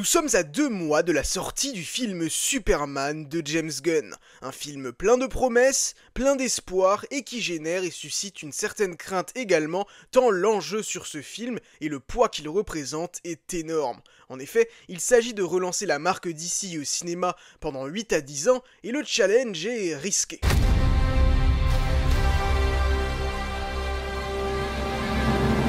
sommes à 2 mois de la sortie du film Superman de James Gunn. Un film plein de promesses, plein d'espoir et qui génère et suscite une certaine crainte également, tant l'enjeu sur ce film et le poids qu'il représente est énorme. En effet, il s'agit de relancer la marque DC au cinéma pendant 8 à 10 ans et le challenge est risqué.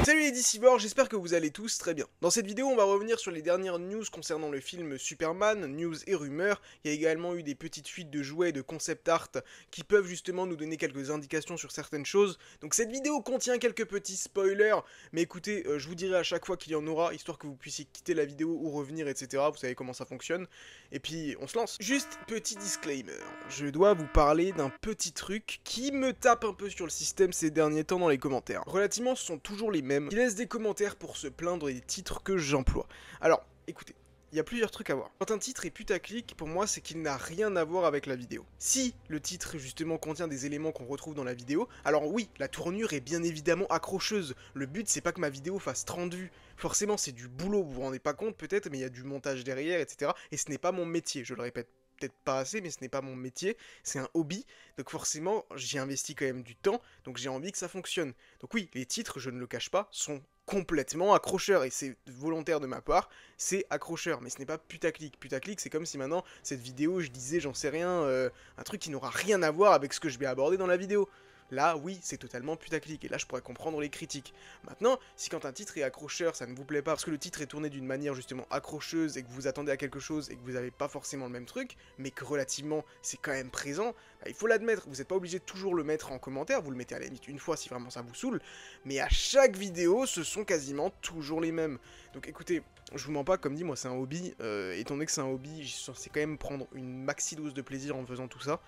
Salut les DCivores, j'espère que vous allez tous très bien. Dans cette vidéo, on va revenir sur les dernières news concernant le film Superman, news et rumeurs. Il y a également eu des petites fuites de jouets et de concept art qui peuvent justement nous donner quelques indications sur certaines choses. Donc cette vidéo contient quelques petits spoilers, mais écoutez, je vous dirai à chaque fois qu'il y en aura, histoire que vous puissiez quitter la vidéo ou revenir, etc. Vous savez comment ça fonctionne. Et puis, on se lance. Juste petit disclaimer, je dois vous parler d'un petit truc qui me tape un peu sur le système ces derniers temps dans les commentaires. Relativement, ce sont toujours les mêmes qui laissent des commentaires pour se plaindre des titres que j'emploie. Alors, écoutez, il y a plusieurs trucs à voir. Quand un titre est putaclic, pour moi, c'est qu'il n'a rien à voir avec la vidéo. Si le titre, justement, contient des éléments qu'on retrouve dans la vidéo, alors oui, la tournure est bien évidemment accrocheuse. Le but, c'est pas que ma vidéo fasse 30 vues. Forcément, c'est du boulot, vous vous rendez pas compte peut-être, mais il y a du montage derrière, etc. Et ce n'est pas mon métier, je le répète. Peut-être pas assez, mais ce n'est pas mon métier, c'est un hobby, donc forcément j'y investis quand même du temps, donc j'ai envie que ça fonctionne. Donc oui, les titres, je ne le cache pas, sont complètement accrocheurs, et c'est volontaire de ma part, c'est accrocheur, mais ce n'est pas putaclic. Putaclic, c'est comme si maintenant, cette vidéo, je disais, j'en sais rien, un truc qui n'aura rien à voir avec ce que je vais aborder dans la vidéo. Là, oui, c'est totalement putaclic, et là, je pourrais comprendre les critiques. Maintenant, si quand un titre est accrocheur, ça ne vous plaît pas, parce que le titre est tourné d'une manière justement accrocheuse, et que vous attendez à quelque chose, et que vous n'avez pas forcément le même truc, mais que relativement, c'est quand même présent, bah, il faut l'admettre. Vous n'êtes pas obligé de toujours le mettre en commentaire, vous le mettez à la limite une fois si vraiment ça vous saoule, mais à chaque vidéo, ce sont quasiment toujours les mêmes. Donc écoutez, je vous mens pas, comme dit, moi c'est un hobby, étant donné que c'est un hobby, je suis censé quand même prendre une maxi dose de plaisir en faisant tout ça.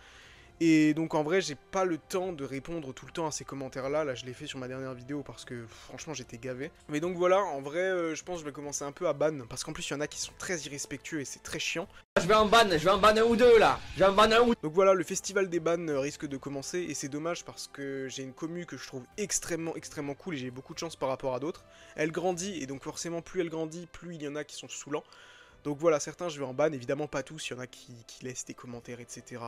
Et donc en vrai j'ai pas le temps de répondre tout le temps à ces commentaires là, je l'ai fait sur ma dernière vidéo parce que franchement j'étais gavé. Mais donc voilà, en vrai je pense que je vais commencer un peu à ban, parce qu'en plus il y en a qui sont très irrespectueux et c'est très chiant. Je vais en ban un ou deux là, je vais en ban un ou deux. Donc voilà, le festival des bans risque de commencer et c'est dommage parce que j'ai une commu que je trouve extrêmement cool et j'ai beaucoup de chance par rapport à d'autres. Elle grandit et donc forcément plus elle grandit, plus il y en a qui sont saoulants. Donc voilà, certains je vais en ban, évidemment pas tous, il y en a qui laissent des commentaires etc.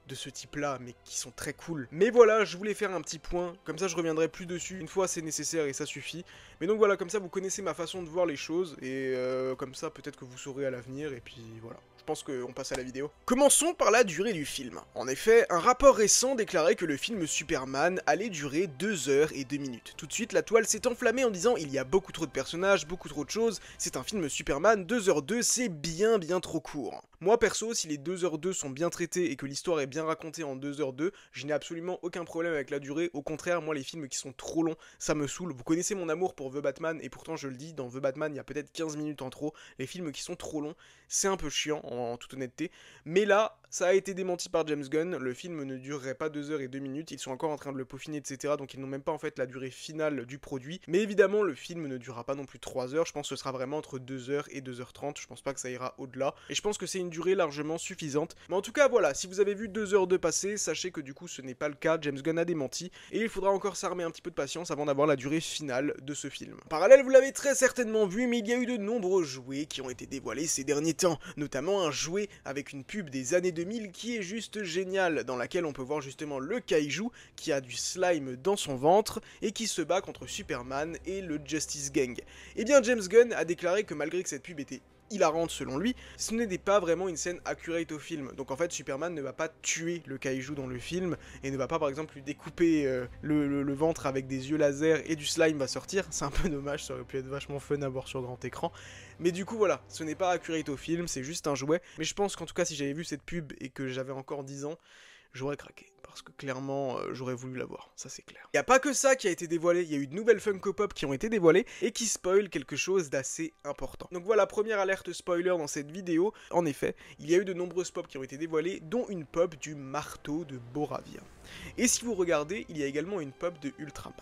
De ce type là, mais qui sont très cool. Mais voilà, je voulais faire un petit point, comme ça je reviendrai plus dessus, une fois c'est nécessaire et ça suffit. Mais donc voilà, comme ça vous connaissez ma façon de voir les choses, et comme ça peut-être que vous saurez à l'avenir, et puis voilà. Je pense qu'on passe à la vidéo. Commençons par la durée du film. En effet, un rapport récent déclarait que le film Superman allait durer 2 heures et 2 minutes. Tout de suite, la toile s'est enflammée en disant « Il y a beaucoup trop de personnages, beaucoup trop de choses, c'est un film Superman, 2h02, c'est bien trop court ». Moi perso, si les 2h02 sont bien traités et que l'histoire est bien racontée en 2h02, je n'ai absolument aucun problème avec la durée. Au contraire, moi les films qui sont trop longs, ça me saoule. Vous connaissez mon amour pour The Batman, et pourtant je le dis, dans The Batman il y a peut-être 15 minutes en trop. Les films qui sont trop longs, c'est un peu chiant en toute honnêteté. Mais là, ça a été démenti par James Gunn, le film ne durerait pas 2 heures et 2 minutes, ils sont encore en train de le peaufiner, etc. Donc ils n'ont même pas en fait la durée finale du produit. Mais évidemment, le film ne durera pas non plus 3 heures, je pense que ce sera vraiment entre 2 heures et 2h30, je pense pas que ça ira au-delà. Et je pense que c'est une durée largement suffisante. Mais en tout cas, voilà, si vous avez vu 2 heures de passer, sachez que du coup ce n'est pas le cas, James Gunn a démenti. Et il faudra encore s'armer un petit peu de patience avant d'avoir la durée finale de ce film. En parallèle, vous l'avez très certainement vu, mais il y a eu de nombreux jouets qui ont été dévoilés ces derniers temps. Notamment un jouet avec une pub des années 2000 qui est juste génial, dans laquelle on peut voir justement le kaiju qui a du slime dans son ventre et qui se bat contre Superman et le Justice Gang. Et bien James Gunn a déclaré que malgré que cette pub était hilarante selon lui, ce n'était pas vraiment une scène accurate au film. Donc en fait Superman ne va pas tuer le kaiju dans le film et ne va pas par exemple lui découper le ventre avec des yeux laser et du slime va sortir. C'est un peu dommage, ça aurait pu être vachement fun à voir sur grand écran. Mais du coup voilà, ce n'est pas accurate au film, c'est juste un jouet. Mais je pense qu'en tout cas si j'avais vu cette pub et que j'avais encore 10 ans, j'aurais craqué, parce que clairement, j'aurais voulu l'avoir, ça c'est clair. Il n'y a pas que ça qui a été dévoilé, il y a eu de nouvelles Funko Pop qui ont été dévoilées, et qui spoilent quelque chose d'assez important. Donc voilà, première alerte spoiler dans cette vidéo. En effet, il y a eu de nombreuses pop qui ont été dévoilées, dont une pop du marteau de Boravia. Et si vous regardez, il y a également une pop de Ultraman.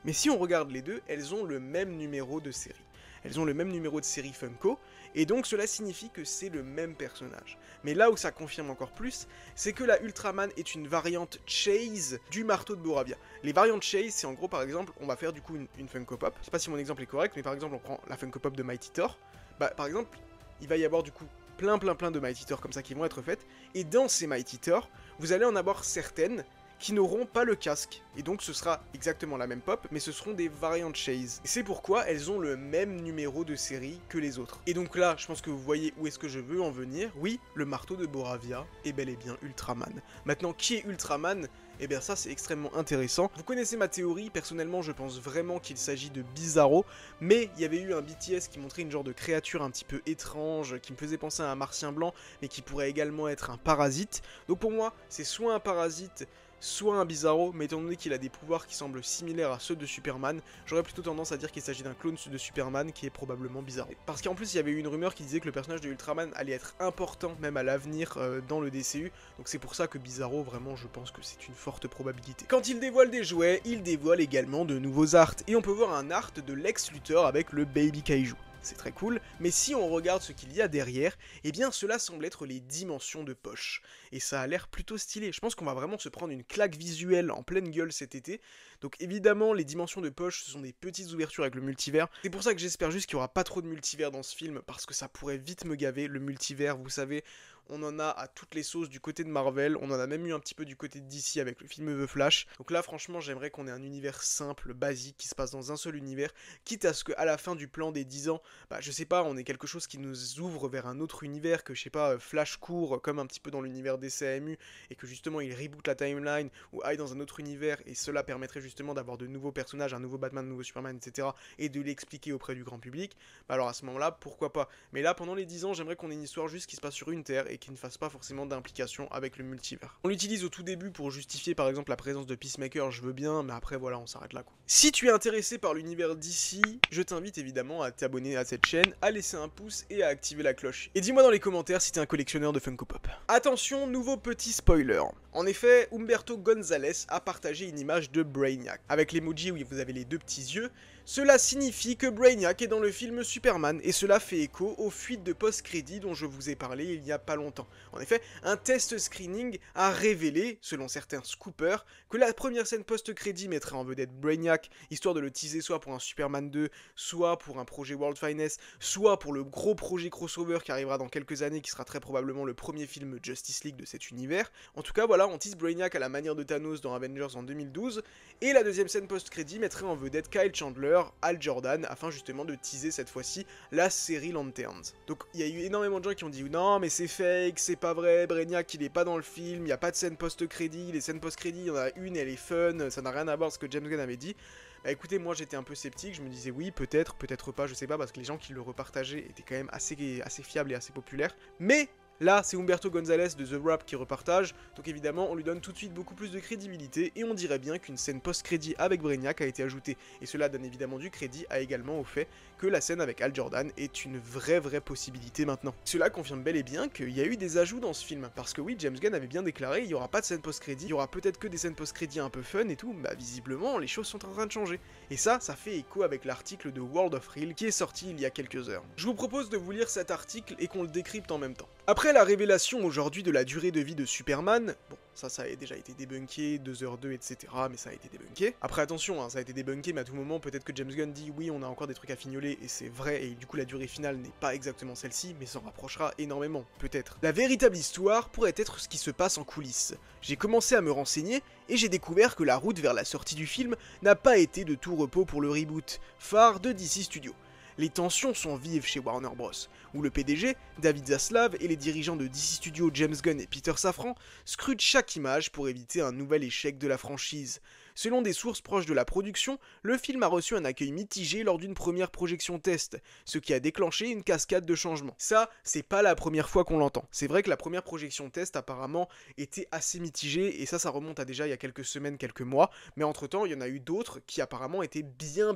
Mais si on regarde les deux, elles ont le même numéro de série. Elles ont le même numéro de série Funko, et donc cela signifie que c'est le même personnage. Mais là où ça confirme encore plus, c'est que la Ultraman est une variante Chase du marteau de Boravia. Les variantes Chase, c'est en gros par exemple, on va faire du coup une Funko Pop, je sais pas si mon exemple est correct, mais par exemple on prend la Funko Pop de Mighty Thor, bah par exemple, il va y avoir du coup plein de Mighty Thor comme ça qui vont être faites, et dans ces Mighty Thor, vous allez en avoir certaines qui n'auront pas le casque, et donc ce sera exactement la même pop, mais ce seront des variantes Chase. Et c'est pourquoi elles ont le même numéro de série que les autres. Et donc là, je pense que vous voyez où est-ce que je veux en venir. Oui, le marteau de Boravia est bel et bien Ultraman. Maintenant, qui est Ultraman ? Eh bien ça c'est extrêmement intéressant. Vous connaissez ma théorie, personnellement je pense vraiment qu'il s'agit de Bizarro, mais il y avait eu un BTS qui montrait une genre de créature un petit peu étrange, qui me faisait penser à un martien blanc, mais qui pourrait également être un parasite. Donc pour moi, c'est soit un parasite, soit un Bizarro, mais étant donné qu'il a des pouvoirs qui semblent similaires à ceux de Superman, j'aurais plutôt tendance à dire qu'il s'agit d'un clone de Superman qui est probablement Bizarro. Parce qu'en plus il y avait eu une rumeur qui disait que le personnage de Ultraman allait être important même à l'avenir dans le DCU, donc c'est pour ça que Bizarro, vraiment je pense que c'est une forte probabilité. Quand il dévoile des jouets, il dévoile également de nouveaux arts, et on peut voir un art de Lex Luthor avec le Baby Kaiju. C'est très cool, mais si on regarde ce qu'il y a derrière, eh bien cela semble être les dimensions de poche. Et ça a l'air plutôt stylé, je pense qu'on va vraiment se prendre une claque visuelle en pleine gueule cet été. Donc évidemment, les dimensions de poche, ce sont des petites ouvertures avec le multivers. C'est pour ça que j'espère juste qu'il n'y aura pas trop de multivers dans ce film, parce que ça pourrait vite me gaver, le multivers, vous savez... On en a à toutes les sauces du côté de Marvel, on en a même eu un petit peu du côté de DC avec le film The Flash. Donc là franchement j'aimerais qu'on ait un univers simple, basique, qui se passe dans un seul univers, quitte à ce qu'à la fin du plan des 10 ans, bah je sais pas, on ait quelque chose qui nous ouvre vers un autre univers, que je sais pas, Flash court comme un petit peu dans l'univers des CAMU, et que justement il reboot la timeline, ou aille dans un autre univers, et cela permettrait justement d'avoir de nouveaux personnages, un nouveau Batman, un nouveau Superman, etc. et de l'expliquer auprès du grand public, bah alors à ce moment là, pourquoi pas. Mais là pendant les 10 ans, j'aimerais qu'on ait une histoire juste qui se passe sur une terre, et qui ne fasse pas forcément d'implication avec le multivers. On l'utilise au tout début pour justifier par exemple la présence de Peacemaker, je veux bien, mais après voilà, on s'arrête là quoi. Si tu es intéressé par l'univers d'ici, je t'invite évidemment à t'abonner à cette chaîne, à laisser un pouce et à activer la cloche. Et dis-moi dans les commentaires si t'es un collectionneur de Funko Pop. Attention, nouveau petit spoiler. En effet, Humberto González a partagé une image de Brainiac. Avec l'emoji où vous avez les deux petits yeux, cela signifie que Brainiac est dans le film Superman, et cela fait écho aux fuites de post-crédit dont je vous ai parlé il y a pas longtemps. En effet, un test screening a révélé, selon certains scoopers, que la première scène post-crédit mettrait en vedette Brainiac, histoire de le teaser soit pour un Superman 2, soit pour un projet World Finest, soit pour le gros projet crossover qui arrivera dans quelques années, qui sera très probablement le premier film Justice League de cet univers. En tout cas, voilà, on tease Brainiac à la manière de Thanos dans Avengers en 2012, et la deuxième scène post-crédit mettrait en vedette Kyle Chandler, Hal Jordan, afin justement de teaser cette fois-ci la série Lanterns. Donc il y a eu énormément de gens qui ont dit non mais c'est fake, c'est pas vrai, Brainiac il est pas dans le film, il n'y a pas de scène post-crédit, les scènes post-crédit il y en a une, elle est fun, ça n'a rien à voir avec ce que James Gunn avait dit. Bah écoutez, moi j'étais un peu sceptique, je me disais oui, peut-être, peut-être pas, je sais pas, parce que les gens qui le repartageaient étaient quand même assez fiables et assez populaires. Mais là, c'est Humberto González de The Wrap qui repartage, donc évidemment, on lui donne tout de suite beaucoup plus de crédibilité, et on dirait bien qu'une scène post-crédit avec Brainiac a été ajoutée. Et cela donne évidemment du crédit également au fait que la scène avec Hal Jordan est une vraie possibilité maintenant. Cela confirme bel et bien qu'il y a eu des ajouts dans ce film, parce que oui, James Gunn avait bien déclaré, il n'y aura pas de scène post-crédit, il y aura peut-être que des scènes post-crédit un peu fun et tout, bah visiblement, les choses sont en train de changer. Et ça fait écho avec l'article de World of Real qui est sorti il y a quelques heures. Je vous propose de vous lire cet article et qu'on le décrypte en même temps. Après la révélation aujourd'hui de la durée de vie de Superman, bon, ça a déjà été débunké, 2h02, etc., mais ça a été débunké. Après attention, hein, ça a été débunké, mais à tout moment, peut-être que James Gunn dit oui, on a encore des trucs à fignoler, et c'est vrai, et du coup la durée finale n'est pas exactement celle-ci, mais s'en rapprochera énormément, peut-être. La véritable histoire pourrait être ce qui se passe en coulisses. J'ai commencé à me renseigner, et j'ai découvert que la route vers la sortie du film n'a pas été de tout repos pour le reboot, phare de DC Studios. Les tensions sont vives chez Warner Bros, où le PDG, David Zaslav, et les dirigeants de DC Studios James Gunn et Peter Safran scrutent chaque image pour éviter un nouvel échec de la franchise. Selon des sources proches de la production, le film a reçu un accueil mitigé lors d'une première projection test, ce qui a déclenché une cascade de changements. Ça, c'est pas la première fois qu'on l'entend. C'est vrai que la première projection test apparemment était assez mitigée, et ça remonte à déjà il y a quelques semaines, quelques mois, mais entre-temps, il y en a eu d'autres qui apparemment étaient bien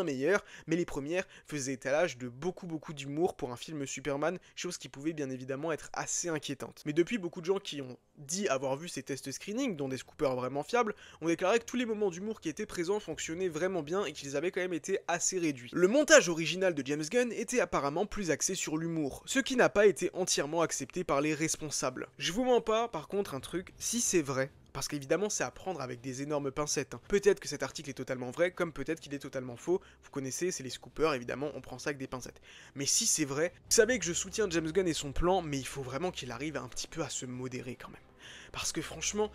meilleures, mais les premières faisaient étalage de beaucoup d'humour pour un film Superman, chose qui pouvait bien évidemment être assez inquiétante. Mais depuis, beaucoup de gens qui ont dit avoir vu ces tests screening, dont des scoopers vraiment fiables, ont déclaré que tous les moments d'humour qui étaient présents fonctionnaient vraiment bien et qu'ils avaient quand même été assez réduits. Le montage original de James Gunn était apparemment plus axé sur l'humour, ce qui n'a pas été entièrement accepté par les responsables. Je vous mens pas, par contre, un truc, si c'est vrai, Parce qu'évidemment, c'est à prendre avec des énormes pincettes. Peut-être que cet article est totalement vrai, comme peut-être qu'il est totalement faux. Vous connaissez, c'est les scoopers, évidemment, on prend ça avec des pincettes. Mais si c'est vrai, vous savez que je soutiens James Gunn et son plan, mais il faut vraiment qu'il arrive un petit peu à se modérer quand même. Parce que franchement,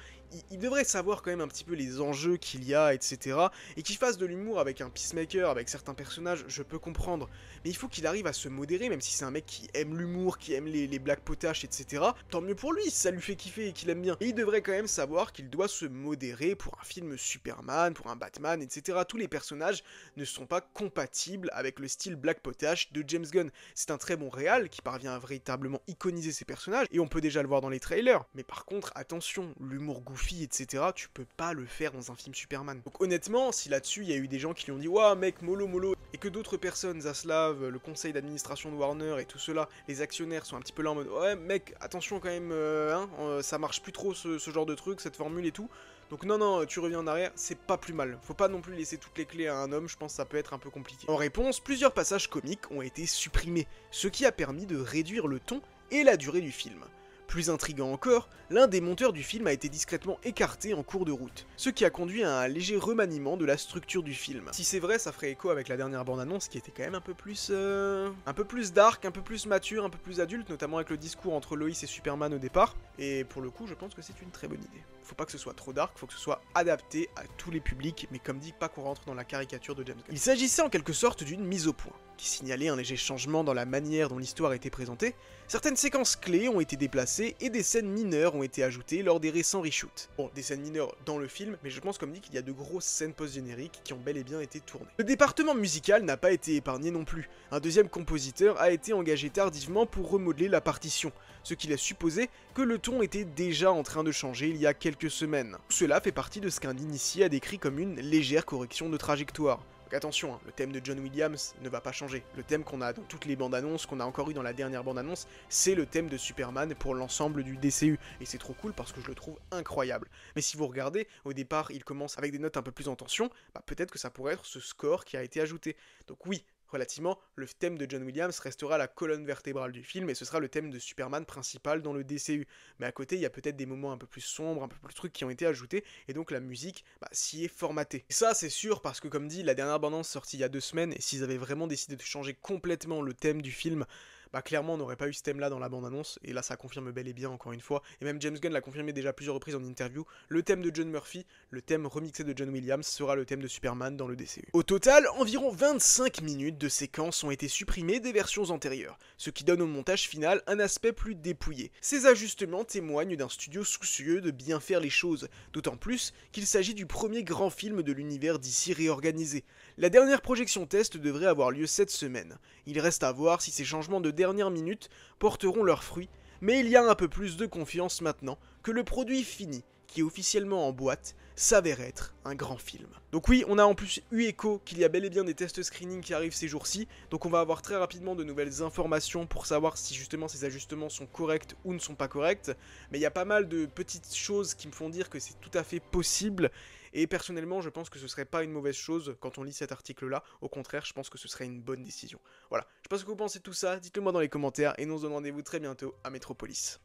il devrait savoir quand même un petit peu les enjeux qu'il y a, etc. Et qu'il fasse de l'humour avec un Peacemaker, avec certains personnages, je peux comprendre. Mais il faut qu'il arrive à se modérer, même si c'est un mec qui aime l'humour, qui aime les blagues potaches, etc. Tant mieux pour lui, si ça lui fait kiffer et qu'il aime bien. Et il devrait quand même savoir qu'il doit se modérer pour un film Superman, pour un Batman, etc. Tous les personnages ne sont pas compatibles avec le style black potache de James Gunn. C'est un très bon réal qui parvient à véritablement iconiser ses personnages, et on peut déjà le voir dans les trailers. Mais par contre, attention, l'humour goofy, etc., tu peux pas le faire dans un film Superman. Donc honnêtement, si là-dessus il y a eu des gens qui lui ont dit « Ouah mec, mollo », et que d'autres personnes, Zaslav, le conseil d'administration de Warner et tout cela, les actionnaires sont un petit peu là en mode « Ouais mec, attention quand même, ça marche plus trop ce genre de truc, cette formule et tout », donc non, tu reviens en arrière, c'est pas plus mal. Faut pas non plus laisser toutes les clés à un homme, je pense que ça peut être un peu compliqué. En réponse, plusieurs passages comiques ont été supprimés, ce qui a permis de réduire le ton et la durée du film. Plus intriguant encore, l'un des monteurs du film a été discrètement écarté en cours de route, ce qui a conduit à un léger remaniement de la structure du film. Si c'est vrai, ça ferait écho avec la dernière bande-annonce qui était quand même un peu plus dark, un peu plus mature, un peu plus adulte, notamment avec le discours entre Lois et Superman au départ, et pour le coup, je pense que c'est une très bonne idée. Faut pas que ce soit trop dark, faut que ce soit adapté à tous les publics, mais comme dit, pas qu'on rentre dans la caricature de James Gunn. Il s'agissait en quelque sorte d'une mise au point, qui signalait un léger changement dans la manière dont l'histoire était présentée. Certaines séquences clés ont été déplacées et des scènes mineures ont été ajoutées lors des récents reshoots. Bon, des scènes mineures dans le film, mais je pense comme dit qu'il y a de grosses scènes post-génériques qui ont bel et bien été tournées. Le département musical n'a pas été épargné non plus. Un deuxième compositeur a été engagé tardivement pour remodeler la partition, ce qui laisse supposer que le ton était déjà en train de changer il y a quelques semaines. Tout cela fait partie de ce qu'un initié a décrit comme une légère correction de trajectoire. Donc attention, le thème de John Williams ne va pas changer. Le thème qu'on a dans toutes les bandes annonces, qu'on a encore eu dans la dernière bande annonce, c'est le thème de Superman pour l'ensemble du DCU. Et c'est trop cool parce que je le trouve incroyable. Mais si vous regardez, au départ, il commence avec des notes un peu plus en tension, peut-être que ça pourrait être ce score qui a été ajouté. Donc oui, relativement, le thème de John Williams restera la colonne vertébrale du film et ce sera le thème de Superman principal dans le DCU. Mais à côté, il y a peut-être des moments un peu plus sombres, un peu plus trucs qui ont été ajoutés et donc la musique s'y est formatée. Et ça, c'est sûr parce que comme dit, la dernière bande-annonce sortie il y a 2 semaines et s'ils avaient vraiment décidé de changer complètement le thème du film, clairement on n'aurait pas eu ce thème là dans la bande-annonce, et là ça confirme bel et bien encore une fois, et même James Gunn l'a confirmé déjà plusieurs reprises en interview, le thème de John Murphy, le thème remixé de John Williams sera le thème de Superman dans le DCU. Au total, environ 25 minutes de séquences ont été supprimées des versions antérieures, ce qui donne au montage final un aspect plus dépouillé. Ces ajustements témoignent d'un studio soucieux de bien faire les choses, d'autant plus qu'il s'agit du premier grand film de l'univers d'ici réorganisé. La dernière projection test devrait avoir lieu cette semaine. Il reste à voir si ces changements de dernière minute porteront leurs fruits, mais il y a un peu plus de confiance maintenant que le produit fini, qui est officiellement en boîte, s'avère être un grand film. Donc oui, on a en plus eu écho qu'il y a bel et bien des tests screening qui arrivent ces jours-ci, donc on va avoir très rapidement de nouvelles informations pour savoir si justement ces ajustements sont corrects ou ne sont pas corrects, mais il y a pas mal de petites choses qui me font dire que c'est tout à fait possible, et personnellement je pense que ce serait pas une mauvaise chose quand on lit cet article-là, au contraire je pense que ce serait une bonne décision. Voilà, je sais pas ce que vous pensez de tout ça, dites-le moi dans les commentaires, et nous on se donne rendez-vous très bientôt à Metropolis.